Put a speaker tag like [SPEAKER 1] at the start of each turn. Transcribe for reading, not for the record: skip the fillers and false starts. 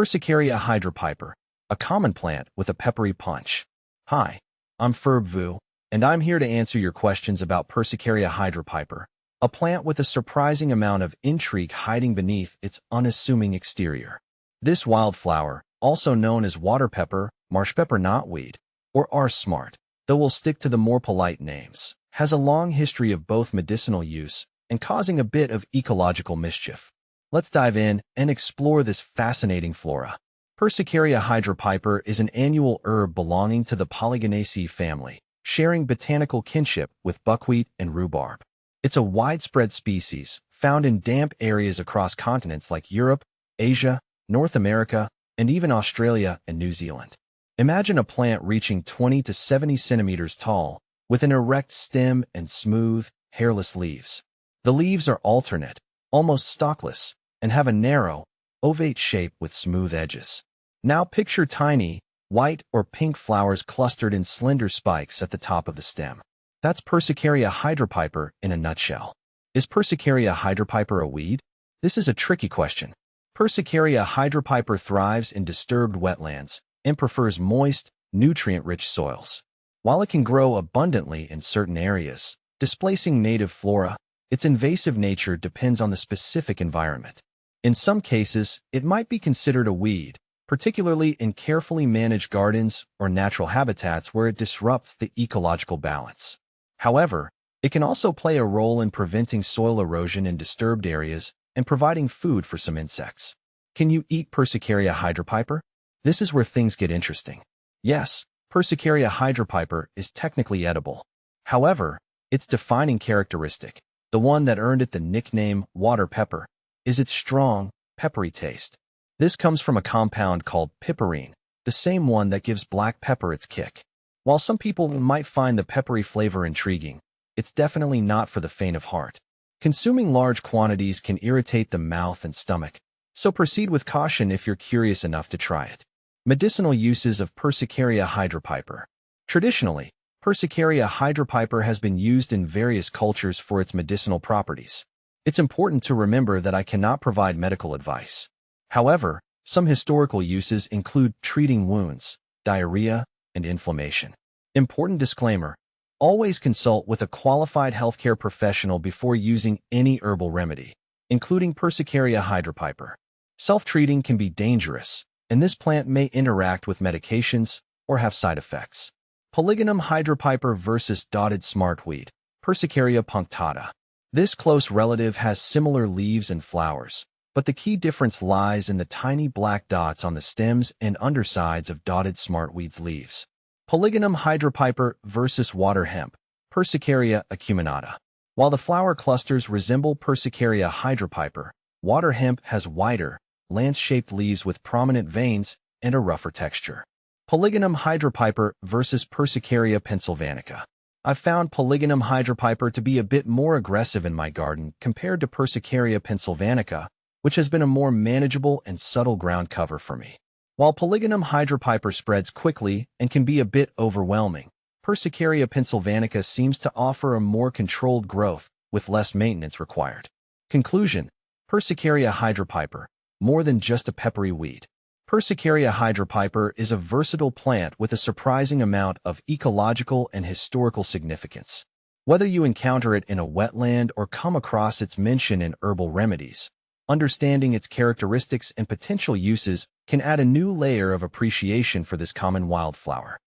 [SPEAKER 1] Persicaria hydropiper, a common plant with a peppery punch. Hi, I'm Ferb Vu, and I'm here to answer your questions about Persicaria hydropiper, a plant with a surprising amount of intrigue hiding beneath its unassuming exterior. This wildflower, also known as water pepper, marsh pepper knotweed, or R-smart, though we'll stick to the more polite names, has a long history of both medicinal use and causing a bit of ecological mischief. Let's dive in and explore this fascinating flora. Persicaria hydropiper is an annual herb belonging to the Polygonaceae family, sharing botanical kinship with buckwheat and rhubarb. It's a widespread species, found in damp areas across continents like Europe, Asia, North America, and even Australia and New Zealand. Imagine a plant reaching 20 to 70 centimeters tall, with an erect stem and smooth, hairless leaves. The leaves are alternate, almost stalkless, and have a narrow, ovate shape with smooth edges. Now picture tiny, white or pink flowers clustered in slender spikes at the top of the stem. That's Persicaria hydropiper in a nutshell. Is Persicaria hydropiper a weed? This is a tricky question. Persicaria hydropiper thrives in disturbed wetlands and prefers moist, nutrient-rich soils. While it can grow abundantly in certain areas, displacing native flora, its invasive nature depends on the specific environment. In some cases, it might be considered a weed, particularly in carefully managed gardens or natural habitats where it disrupts the ecological balance. However, it can also play a role in preventing soil erosion in disturbed areas and providing food for some insects. Can you eat Persicaria hydropiper? This is where things get interesting. Yes, Persicaria hydropiper is technically edible. However, its defining characteristic, the one that earned it the nickname water pepper, is its strong, peppery taste. This comes from a compound called piperine, the same one that gives black pepper its kick. While some people might find the peppery flavor intriguing, it's definitely not for the faint of heart. Consuming large quantities can irritate the mouth and stomach, so proceed with caution if you're curious enough to try it. Medicinal uses of Persicaria hydropiper. Traditionally, Persicaria hydropiper has been used in various cultures for its medicinal properties. It's important to remember that I cannot provide medical advice. However, some historical uses include treating wounds, diarrhea, and inflammation. Important disclaimer: always consult with a qualified healthcare professional before using any herbal remedy, including Persicaria hydropiper. Self-treating can be dangerous, and this plant may interact with medications or have side effects. Polygonum hydropiper versus dotted smartweed, Persicaria punctata. This close relative has similar leaves and flowers, but the key difference lies in the tiny black dots on the stems and undersides of dotted smartweed's leaves. Polygonum hydropiper versus water hemp, Persicaria acuminata. While the flower clusters resemble Persicaria hydropiper, water hemp has wider, lance-shaped leaves with prominent veins and a rougher texture. Polygonum hydropiper versus Persicaria pennsylvanica. I've found Polygonum hydropiper to be a bit more aggressive in my garden compared to Persicaria pennsylvanica, which has been a more manageable and subtle ground cover for me. While Polygonum hydropiper spreads quickly and can be a bit overwhelming, Persicaria pennsylvanica seems to offer a more controlled growth with less maintenance required. Conclusion: Persicaria hydropiper, more than just a peppery weed. Persicaria hydropiper is a versatile plant with a surprising amount of ecological and historical significance. Whether you encounter it in a wetland or come across its mention in herbal remedies, understanding its characteristics and potential uses can add a new layer of appreciation for this common wildflower.